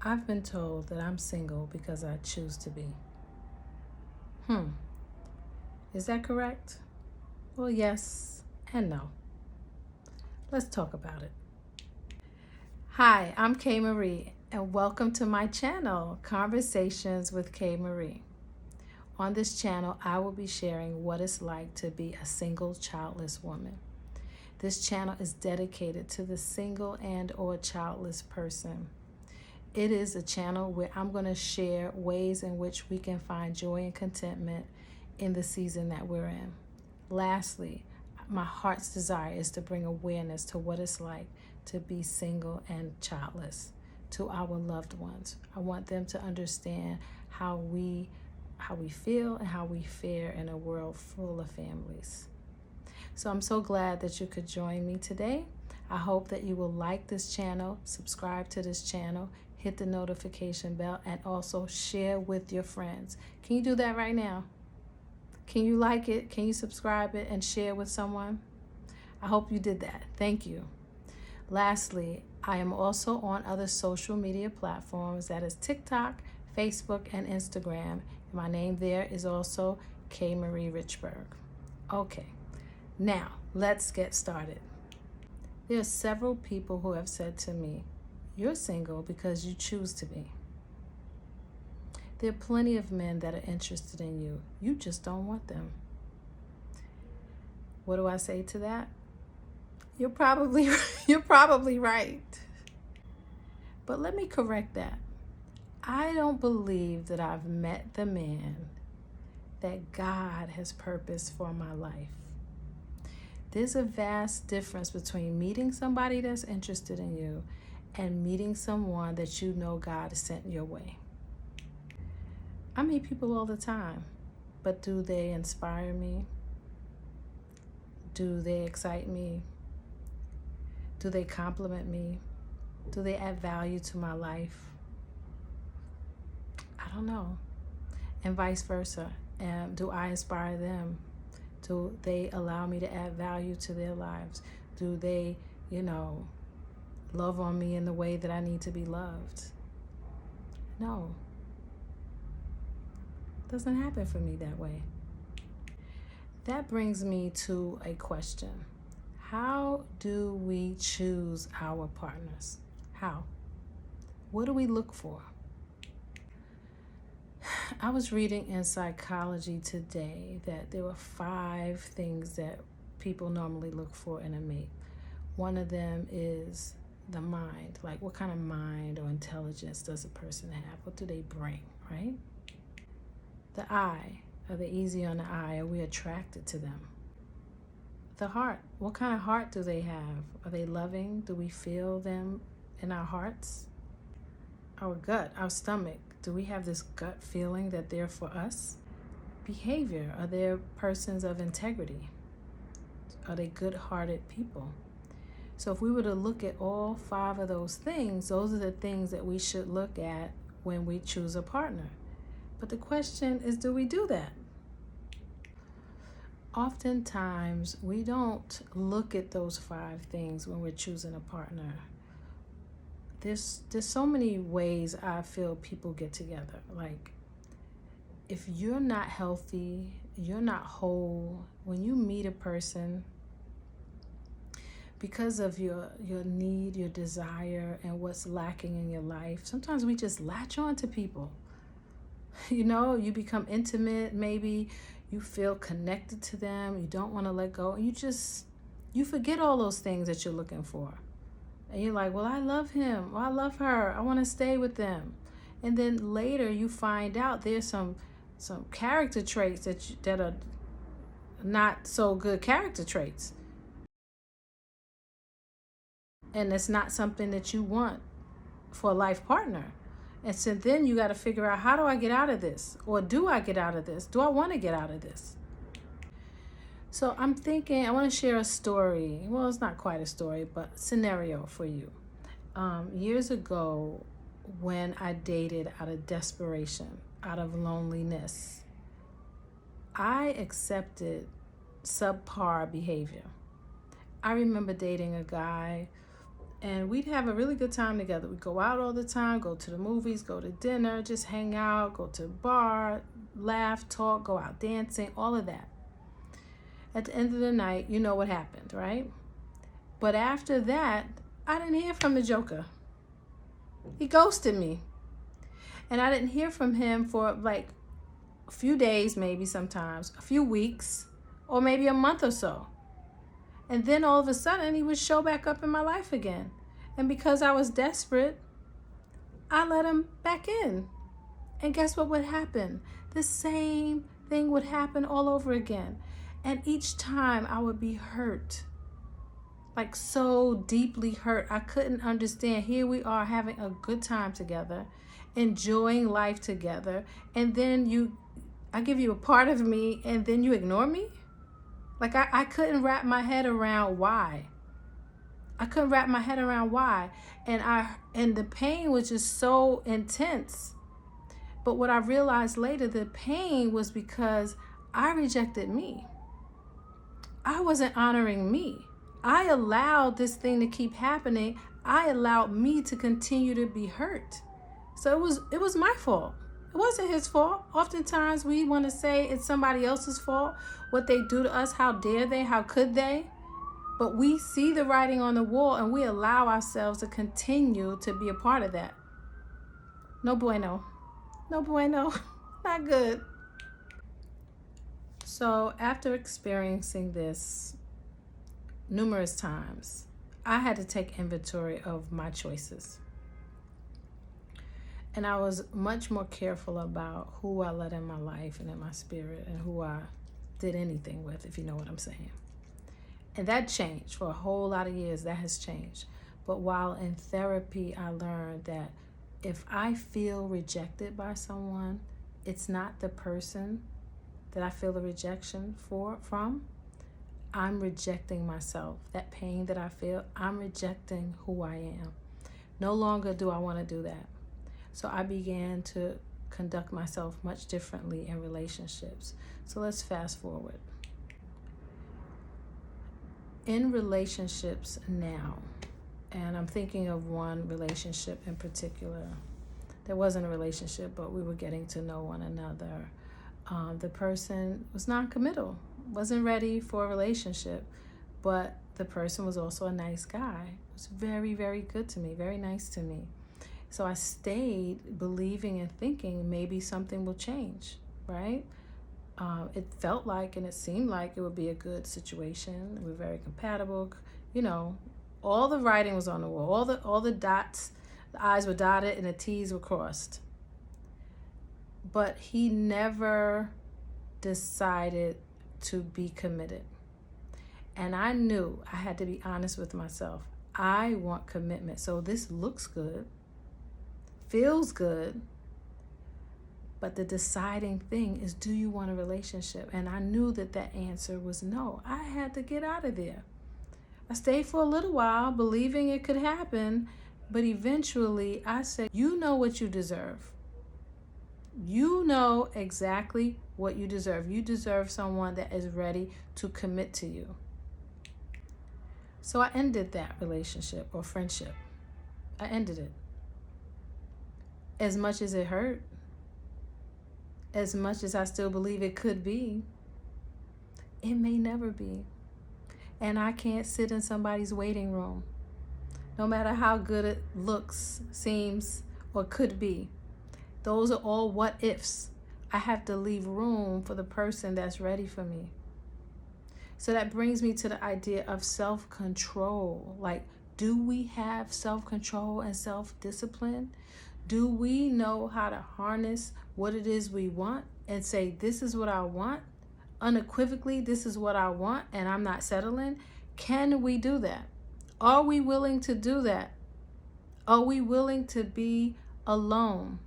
I've been told that I'm single because I choose to be. Is that correct? Well, yes and no. Let's talk about it. Hi, I'm Kay Marie, and welcome to my channel, Conversations with Kay Marie. On this channel, I will be sharing what it's like to be a single, childless woman. This channel is dedicated to the single and/or childless person. It is a channel where I'm going to share ways in which we can find joy and contentment in the season that we're in. Lastly, my heart's desire is to bring awareness to what it's like to be single and childless to our loved ones. I want them to understand how we feel and how we fare in a world full of families. So I'm so glad that you could join me today. I hope that you will like this channel, subscribe to this channel, hit the notification bell, and also share with your friends. Can you do that right now? Can you like it? Can you subscribe it and share with someone? I hope you did that. Thank you. Lastly, I am also on other social media platforms, that is TikTok, Facebook, and Instagram. My name there is also K. Marie Richburg. Okay, now let's get started. There are several people who have said to me, "You're single because you choose to be." There are plenty of men that are interested in you. You just don't want them. What do I say to that? You're probably right. But let me correct that. I don't believe that I've met the man that God has purposed for my life. There's a vast difference between meeting somebody that's interested in you and meeting someone that you know God sent your way. I meet people all the time, but do they inspire me? Do they excite me? Do they compliment me? Do they add value to my life? I don't know. And vice versa. And do I inspire them? Do they allow me to add value to their lives? Do they, love on me in the way that I need to be loved? No. It doesn't happen for me that way. That brings me to a question. How do we choose our partners? How? What do we look for? I was reading in psychology today that there were 5 things that people normally look for in a mate. One of them is the mind. Like, what kind of mind or intelligence does a person have? What do they bring, right? The eye. Are they easy on the eye? Are we attracted to them? The heart. What kind of heart do they have? Are they loving? Do we feel them in our hearts? Our gut, our stomach. Do we have this gut feeling that they're for us? Behavior. Are they persons of integrity? Are they good-hearted people? So if we were to look at all 5 of those things, those are the things that we should look at when we choose a partner. But the question is, do we do that? Oftentimes, we don't look at those 5 things when we're choosing a partner. There's so many ways I feel people get together. Like, if you're not healthy, you're not whole, when you meet a person, because of your need, your desire, and what's lacking in your life, sometimes we just latch on to people. You become intimate, maybe you feel connected to them, you don't want to let go, and you forget all those things that you're looking for. And you're like, well, I love him, or I love her, I want to stay with them. And then later you find out there's some character traits that are not so good character traits. And it's not something that you want for a life partner. And so then you got to figure out, how do I get out of this? Or do I get out of this? Do I want to get out of this? So I'm thinking, I want to share a story. Well, it's not quite a story, but scenario for you. Years ago, when I dated out of desperation, out of loneliness, I accepted subpar behavior. I remember dating a guy And we'd have a really good time together. We'd go out all the time, go to the movies, go to dinner, just hang out, go to a bar, laugh, talk, go out dancing, all of that. At the end of the night, you know what happened, right? But after that, I didn't hear from the Joker. He ghosted me. And I didn't hear from him for like a few days, maybe sometimes, a few weeks, or maybe a month or so. And then all of a sudden, he would show back up in my life again. And because I was desperate, I let him back in. And guess what would happen? The same thing would happen all over again. And each time I would be hurt. Like so deeply hurt. I couldn't understand. Here we are having a good time together, enjoying life together. And then I give you a part of me and then you ignore me? Like I couldn't wrap my head around why. I couldn't wrap my head around why. And the pain was just so intense. But what I realized later, the pain was because I rejected me. I wasn't honoring me. I allowed this thing to keep happening. I allowed me to continue to be hurt. So it was my fault. It wasn't his fault. Oftentimes we want to say it's somebody else's fault, what they do to us, how dare they, how could they? But we see the writing on the wall and we allow ourselves to continue to be a part of that. No bueno. No bueno. Not good. So after experiencing this numerous times, I had to take inventory of my choices. And I was much more careful about who I let in my life and in my spirit and who I did anything with, if you know what I'm saying. And that changed for a whole lot of years. That has changed. But while in therapy, I learned that if I feel rejected by someone, it's not the person that I feel the rejection from. I'm rejecting myself. That pain that I feel, I'm rejecting who I am. No longer do I want to do that. So I began to conduct myself much differently in relationships. So let's fast forward. In relationships now, and I'm thinking of one relationship in particular. There wasn't a relationship, but we were getting to know one another. The person was non-committal, wasn't ready for a relationship, but the person was also a nice guy. It was very, very good to me, very nice to me. So I stayed believing and thinking maybe something will change, right? It felt like and it seemed like it would be a good situation. We were very compatible, you know. All the writing was on the wall. All the dots, the I's were dotted and the T's were crossed. But he never decided to be committed. And I knew I had to be honest with myself. I want commitment. So this looks good, feels good, but the deciding thing is, do you want a relationship? And I knew that answer was no. I had to get out of there. I stayed for a little while, believing it could happen, but eventually I said, you know what you deserve. You know exactly what you deserve. You deserve someone that is ready to commit to you. So I ended that relationship or friendship. I ended it. As much as it hurt, as much as I still believe it could be, it may never be. And I can't sit in somebody's waiting room, no matter how good it looks, seems, or could be. Those are all what ifs. I have to leave room for the person that's ready for me. So that brings me to the idea of self-control. Like, do we have self-control and self-discipline? Do we know how to harness what it is we want and say, this is what I want? Unequivocally, this is what I want, and I'm not settling. Can we do that? Are we willing to do that? Are we willing to be alone?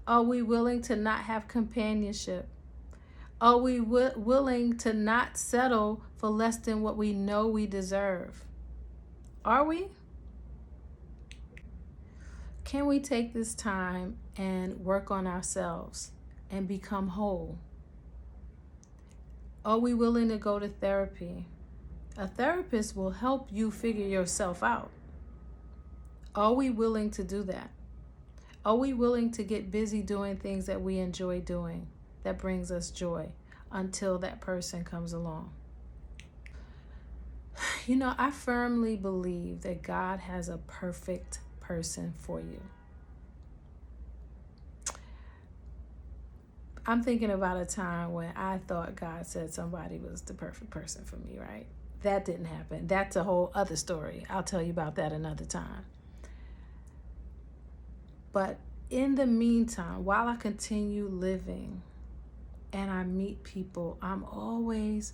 Are we willing to not have companionship? Are we willing to not settle for less than what we know we deserve? Are we? Can we take this time and work on ourselves and become whole? Are we willing to go to therapy? A therapist will help you figure yourself out. Are we willing to do that? Are we willing to get busy doing things that we enjoy doing, that brings us joy, until that person comes along? You know, I firmly believe that God has a perfect person for you. I'm thinking about a time when I thought God said somebody was the perfect person for me, right? That didn't happen. That's a whole other story. I'll tell you about that another time. But in the meantime, while I continue living and I meet people, I'm always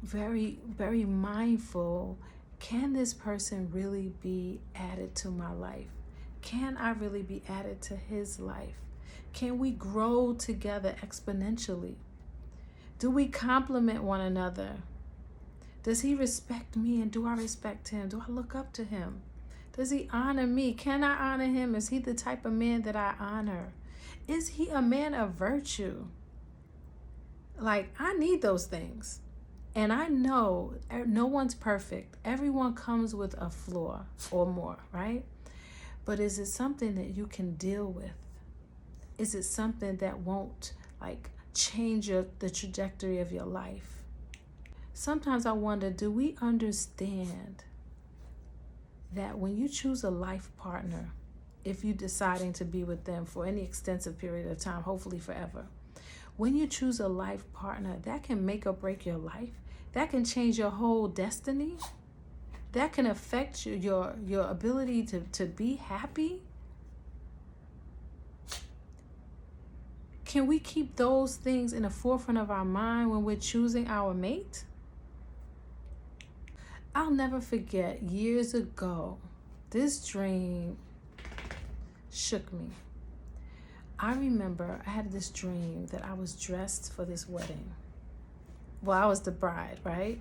very, very mindful. Can this person really be added to my life? Can I really be added to his life? Can we grow together exponentially? Do we complement one another? Does he respect me and do I respect him? Do I look up to him? Does he honor me? Can I honor him? Is he the type of man that I honor? Is he a man of virtue? Like, I need those things. And I know no one's perfect. Everyone comes with a flaw or more, right? But is it something that you can deal with? Is it something that won't change the trajectory of your life? Sometimes I wonder, do we understand that when you choose a life partner, if you're deciding to be with them for any extensive period of time, hopefully forever, when you choose a life partner, that can make or break your life. That can change your whole destiny. That can affect your ability to be happy. Can we keep those things in the forefront of our mind when we're choosing our mate? I'll never forget, years ago, this dream shook me. I remember I had this dream that I was dressed for this wedding. Well, I was the bride, right?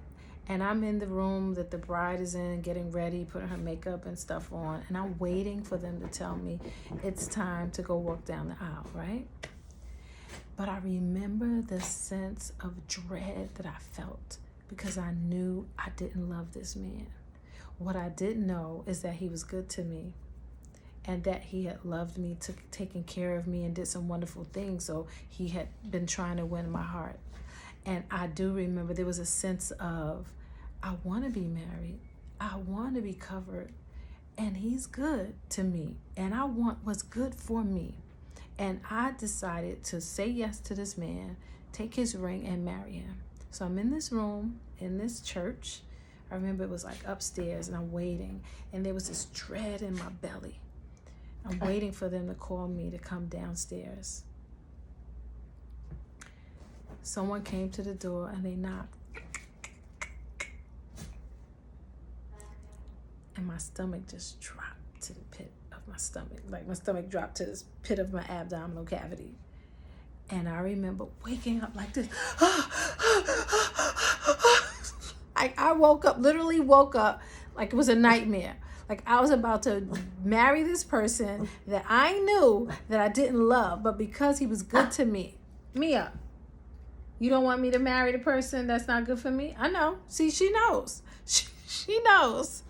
And I'm in the room that the bride is in, getting ready, putting her makeup and stuff on. And I'm waiting for them to tell me it's time to go walk down the aisle, right? But I remember the sense of dread that I felt because I knew I didn't love this man. What I didn't know is that he was good to me and that he had loved me, taken care of me, and did some wonderful things. So he had been trying to win my heart. And I do remember there was a sense of, I want to be married. I want to be covered. And he's good to me. And I want what's good for me. And I decided to say yes to this man, take his ring, and marry him. So I'm in this room, in this church. I remember it was upstairs, and I'm waiting. And there was this dread in my belly. I'm waiting for them to call me to come downstairs. Someone came to the door and they knocked. And my stomach just dropped to the pit of my stomach. Like my stomach dropped to this pit of my abdominal cavity. And I remember waking up like this. I woke up, literally woke up like it was a nightmare. Like I was about to marry this person that I knew that I didn't love, but because he was good to me. Mia, you don't want me to marry the person that's not good for me? I know. See, she knows. She knows.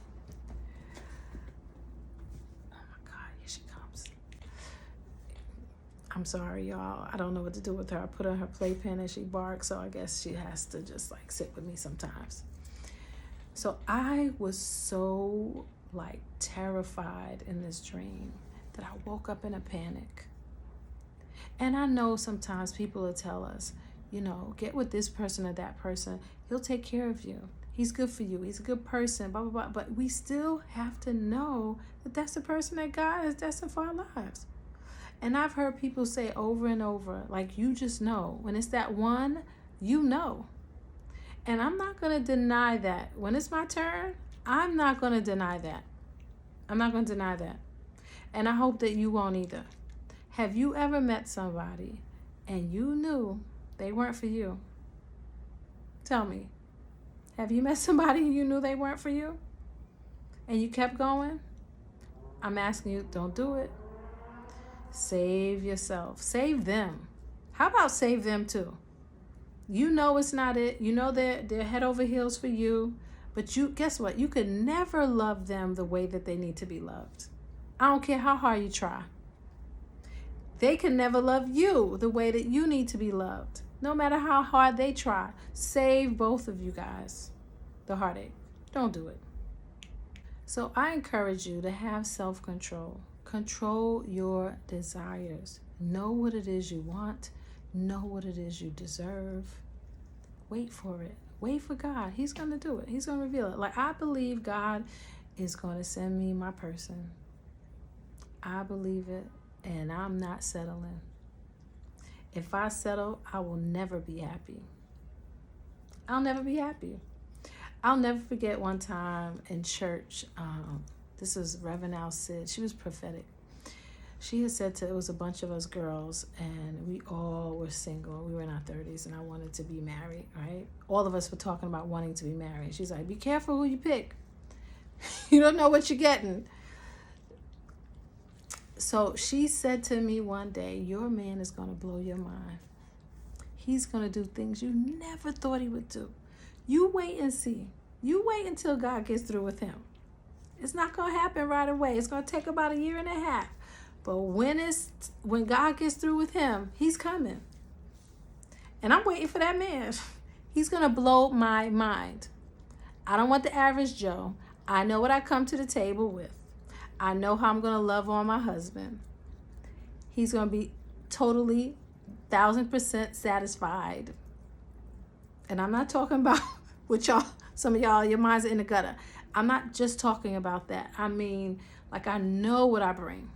Oh my God, here she comes. I'm sorry, y'all. I don't know what to do with her. I put her in her playpen and she barks, so I guess she has to just sit with me sometimes. So I was so terrified in this dream that I woke up in a panic. And I know sometimes people will tell us, get with this person or that person. He'll take care of you. He's good for you. He's a good person, blah, blah, blah. But we still have to know that that's the person that God has destined for our lives. And I've heard people say over and over, you just know. When it's that one, you know. And I'm not going to deny that. When it's my turn, I'm not going to deny that. I'm not going to deny that. And I hope that you won't either. Have you ever met somebody and you knew they weren't for you? Tell me. Have you met somebody and you knew they weren't for you? And you kept going? I'm asking you, don't do it. Save yourself. Save them. How about save them too? You know it's not it. You know they're head over heels for you. But guess what? You could never love them the way that they need to be loved. I don't care how hard you try. They can never love you the way that you need to be loved, no matter how hard they try. Save both of you guys the heartache. Don't do it. So I encourage you to have self-control. Control your desires. Know what it is you want. Know what it is you deserve. Wait for it. Wait for God. He's going to do it. He's going to reveal it. Like, I believe God is going to send me my person. I believe it, and I'm not settling. If I settle, I will never be happy. I'll never be happy. I'll never forget one time in church, this was Reverend Al Sid. She was prophetic. She had said it was a bunch of us girls, and we all were single. We were in our 30s, and I wanted to be married, right? All of us were talking about wanting to be married. She's like, be careful who you pick. You don't know what you're getting. So she said to me one day, your man is going to blow your mind. He's going to do things you never thought he would do. You wait and see. You wait until God gets through with him. It's not going to happen right away. It's going to take about 1.5 years. But when God gets through with him, he's coming. And I'm waiting for that man. He's going to blow my mind. I don't want the average Joe. I know what I come to the table with. I know how I'm going to love on my husband. He's going to be totally 1,000% satisfied. And I'm not talking about with y'all, some of y'all, your minds are in the gutter. I'm not just talking about that. I mean, like, I know what I bring.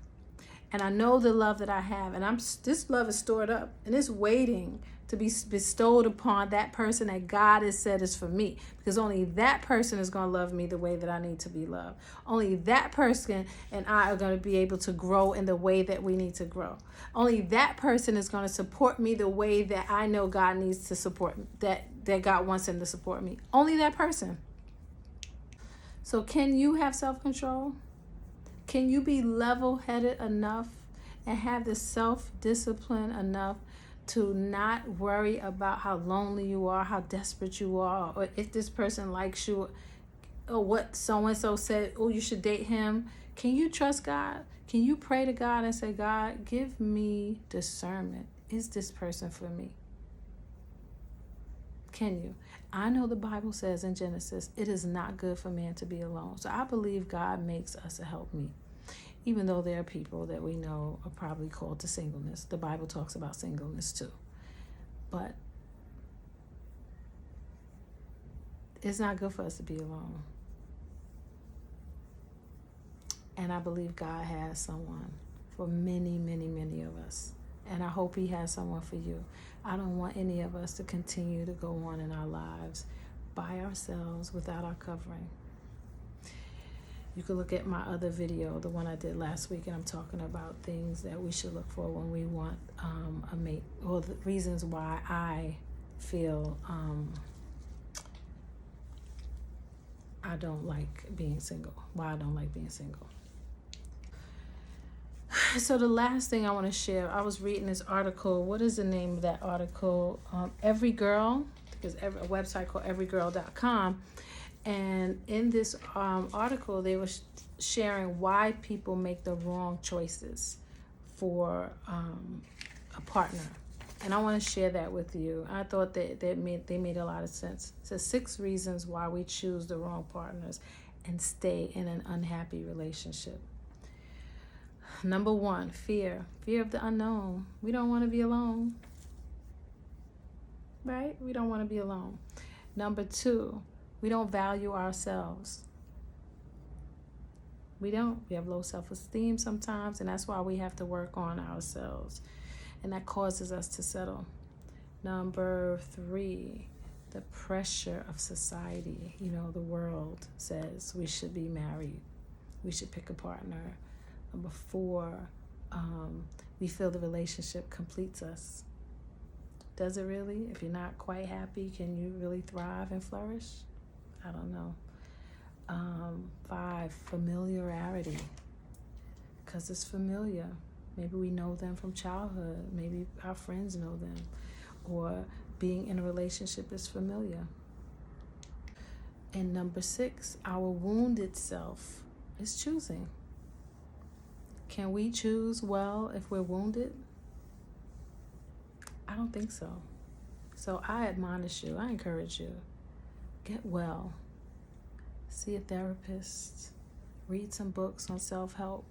And I know the love that I have. And this love is stored up. And it's waiting to be bestowed upon that person that God has said is for me. Because only that person is going to love me the way that I need to be loved. Only that person and I are going to be able to grow in the way that we need to grow. Only that person is going to support me the way that I know God needs to support, that God wants him to support me. Only that person. So can you have self-control? Can you be level-headed enough and have the self-discipline enough to not worry about how lonely you are, how desperate you are, or if this person likes you, or what so-and-so said, oh, you should date him? Can you trust God? Can you pray to God and say, God, give me discernment. Is this person for me? Can you? I know the Bible says in Genesis, it is not good for man to be alone. So I believe God makes us a helpmeet. Even though there are people that we know are probably called to singleness. The Bible talks about singleness too. But it's not good for us to be alone. And I believe God has someone for many, many, many of us. And I hope he has someone for you. I don't want any of us to continue to go on in our lives by ourselves without our covering. You can look at my other video, the one I did last week, and I'm talking about things that we should look for when we want a mate, or the reasons why I feel I don't like being single, why I don't like being single. So the last thing I want to share, I was reading this article. What is the name of that article? Every Girl, there's a website called everygirl.com. And in this article, they were sharing why people make the wrong choices for a partner. And I want to share that with you. I thought that they made a lot of sense. So 6 reasons why we choose the wrong partners and stay in an unhappy relationship. Number 1, fear. Fear of the unknown. We don't want to be alone. Right? We don't want to be alone. Number 2, we don't value ourselves. We don't. We have low self-esteem sometimes, and that's why we have to work on ourselves. And that causes us to settle. Number 3, the pressure of society. You know, the world says we should be married. We should pick a partner. Number 4, we feel the relationship completes us. Does it really? If you're not quite happy, can you really thrive and flourish? I don't know. 5, familiarity. Because it's familiar. Maybe we know them from childhood. Maybe our friends know them. Or being in a relationship is familiar. And number 6, our wounded self is choosing. Can we choose well if we're wounded? I don't think so. So I admonish you, I encourage you, get well. See a therapist. Read some books on self-help.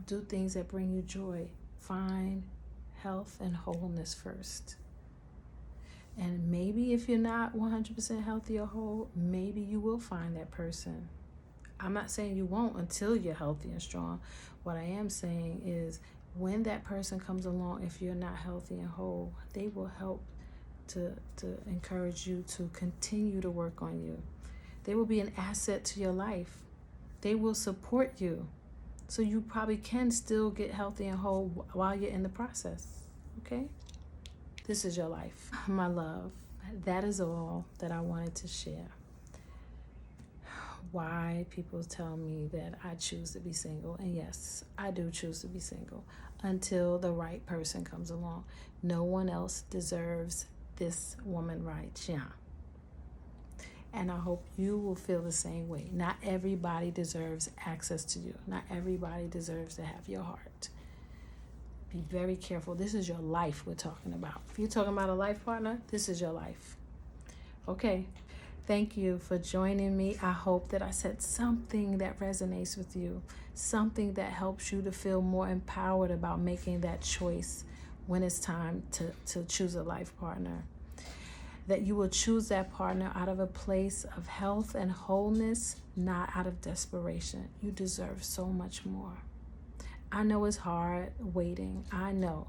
Do things that bring you joy. Find health and wholeness first. And maybe if you're not 100% healthy or whole, maybe you will find that person. I'm not saying you won't until you're healthy and strong. What I am saying is when that person comes along, if you're not healthy and whole, they will help to encourage you to continue to work on you. They will be an asset to your life. They will support you. So you probably can still get healthy and whole while you're in the process, okay? This is your life. My love, that is all that I wanted to share. Why people tell me that I choose to be single. And yes, I do choose to be single until the right person comes along. No one else deserves this woman right here. And I hope you will feel the same way. Not everybody deserves access to you. Not everybody deserves to have your heart. Be very careful. This is your life we're talking about. If you're talking about a life partner, this is your life. Okay. Thank you for joining me. I hope that I said something that resonates with you. Something that helps you to feel more empowered about making that choice when it's time to choose a life partner. That you will choose that partner out of a place of health and wholeness, not out of desperation. You deserve so much more. I know it's hard waiting. I know.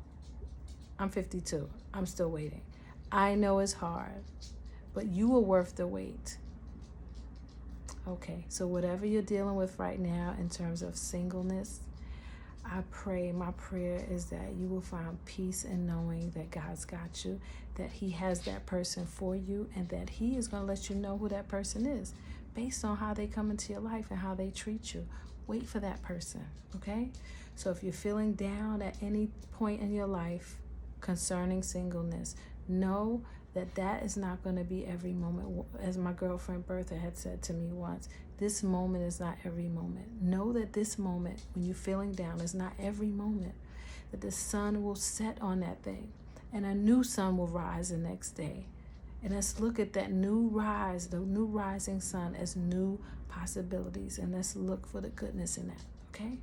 I'm 52. I'm still waiting. I know it's hard, but you are worth the wait. Okay, so whatever you're dealing with right now in terms of singleness, I pray, my prayer is that you will find peace in knowing that God's got you, that He has that person for you, and that He is going to let you know who that person is based on how they come into your life and how they treat you. Wait for that person, okay? So if you're feeling down at any point in your life concerning singleness, know that that is not going to be every moment. As my girlfriend Bertha had said to me once, this moment is not every moment. Know that this moment, when you're feeling down, is not every moment. That the sun will set on that thing, and a new sun will rise the next day. And let's look at that new rise, the new rising sun, as new possibilities. And let's look for the goodness in that, okay?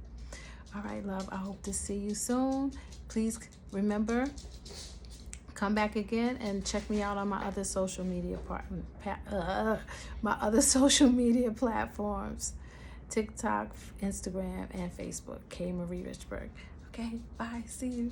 All right, love, I hope to see you soon. Please remember, come back again and check me out on my other social media platforms, TikTok, Instagram, and Facebook. K. Marie Richburg. Okay, bye. See you.